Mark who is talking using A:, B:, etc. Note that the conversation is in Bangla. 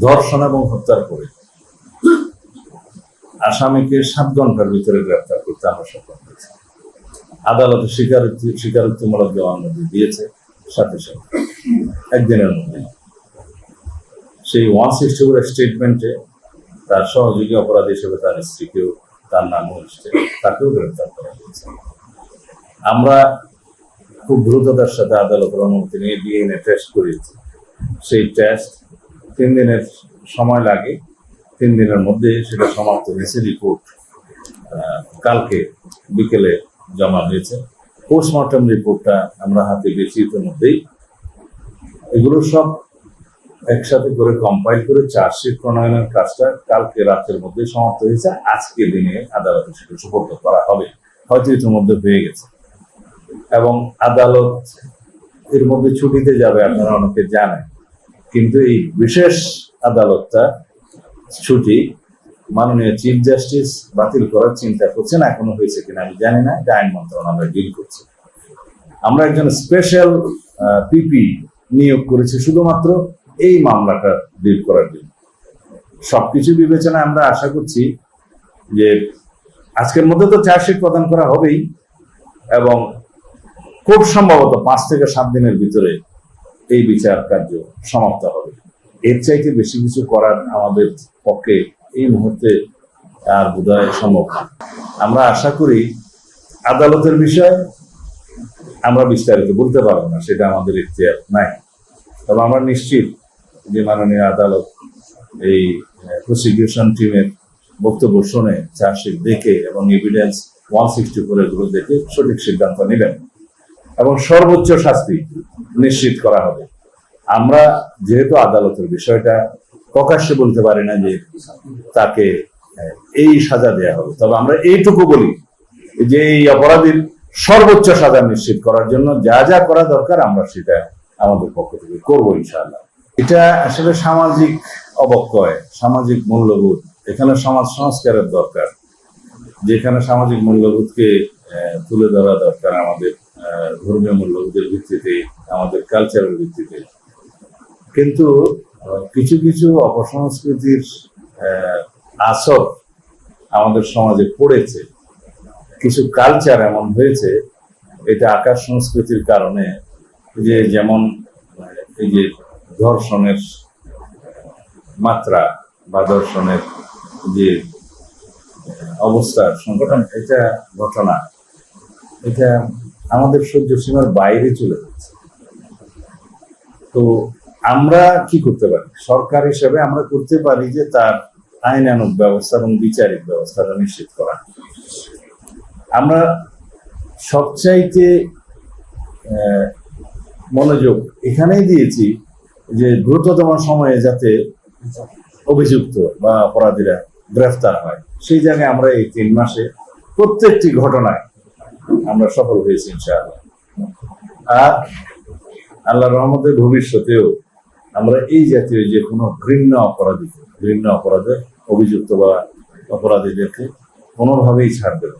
A: ধর্ষণ এবং হত্যার পরে আসামিকে 7 ঘন্টার ভিতরে গ্রেফতার করতে আমরা সক্ষম হয়েছি। আদালতে স্বীকারোক্তিমূলক জবানবন্দি দিয়েছে সাথে সাথে একদিনের মধ্যে। সেই 164 স্টেটমেন্টে তার সহযোগী অপরাধী হিসেবে তার স্ত্রীকেও, তার নামও এসছে, তাকেও গ্রেফতার করা হয়েছে। আমরা খুব দ্রুততার সাথে আদালতের অনুমতি নিয়ে ডিএনএ টেস্ট করেছি। সেই টেস্ট 3 দিনের সময় লাগে, 3 দিনের মধ্যে সেটা সমাপ্ত হয়েছে। রিপোর্ট কালকে বিকেলে জমা হয়েছে। পোস্টমর্টম রিপোর্টটা আমরা হাতে পেয়েছি ইতিমধ্যেই। এগুলো সব একসাথে করে কম্পাইল করে চার্জশিট প্রণয়নের কাজটা কালকে রাতের মধ্যে সমাপ্ত হয়েছে। আজকে দিনে আদালতে সেটা সুপর্দ করা হবে, হয়তো ইতিমধ্যে হয়ে গেছে। এবং আদালত এর মধ্যে ছুটিতে যাবে, আপনারা অনেকে জানেন। কিন্তু এই বিশেষ আদালতটা ছুটি মাননীয় চিফ জাস্টিস বাতিল করার চিন্তা করছেন। এখনো হয়েছে কিনা আমি জানি না, এটা আইন মন্ত্রণালয় ডিল করছে। আমরা একজন স্পেশাল পিপি নিয়োগ করেছি শুধুমাত্র এই মামলাটা ডিল করার জন্য। সবকিছু বিবেচনায় আমরা আশা করছি যে আজকের মধ্যে তো চার্জশিট প্রদান করা হবেই, এবং খুব সম্ভবত 5 থেকে 7 দিনের ভিতরে এই বিচার কার্য সমাপ্ত হবে। এর চাইতে বেশি কিছু করার আমাদের পক্ষে এই মুহূর্তে আর বোধহয় সম্ভব না। আমরা আশা করি আদালতের বিষয় আমরা বিস্তারিত বলতে পারবো না, সেটা আমাদের ইখতিয়ার নাই। তবে আমরা নিশ্চিত যে মাননীয় আদালত এই প্রসিকিউশন টিমের বক্তব্য শুনে, চার্জশিট দেখে এবং এভিডেন্স 164 এগুলো দেখে সঠিক সিদ্ধান্ত নেবেন এবং সর্বোচ্চ শাস্তি নিশ্চিত করা হবে। আমরা যেহেতু আদালতের বিষয়টা প্রকাশ্যে বলতে পারি না যে তাকে এই সাজা দেয়া হবে, তবে আমরা এইটুকু বলি যে এই অপরাধীর সর্বোচ্চ সাজা নিশ্চিত করার জন্য যা যা করা দরকার আমরা সেটা আমাদের পক্ষ থেকে করবো ইনশাআল্লাহ। এটা আসলে সামাজিক অবক্ষয়, সামাজিক মূল্যবোধ। এখানে সমাজ সংস্কারের দরকার, যেখানে সামাজিক মূল্যবোধকে তুলে ধরা দরকার আমাদের ধর্মীয় মূল্যবোধের ভিত্তিতে, আমাদের কালচারের ভিত্তিতে। কিন্তু কিছু কিছু অপসংস্কৃতির আসর আমাদের সমাজে পড়েছে, কিছু কালচার এমন হয়েছে, এটা আকাশ সংস্কৃতির কারণে, যে যেমন এই যে ধর্ষণের মাত্রা বা ধর্ষণের যে অবস্থার সংগঠন, এটা ঘটনা, এটা আমাদের সহ্য সীমার বাইরে চলে যাচ্ছে। তো আমরা কি করতে পারি? সরকার হিসেবে আমরা করতে পারি যে তার আইনানুগ ব্যবস্থা এবং বিচারিক ব্যবস্থাটা নিশ্চিত করা। আমরা সবচাইতে মনোযোগ এখানেই দিয়েছি যে দ্রুততম সময়ে যাতে অভিযুক্ত বা অপরাধীরা গ্রেফতার হয়। সেই জায়গায় আমরা এই 3 মাসে প্রত্যেকটি ঘটনায় আমরা সফল হয়েছি ইনশাআল্লাহ। আর আল্লাহর রহমতে ভবিষ্যতেও আমরা এই জাতীয় যে কোনো ঘৃণ্য অপরাধে অভিযুক্ত বা অপরাধীদেরকে কোনোভাবেই ছাড় দেব।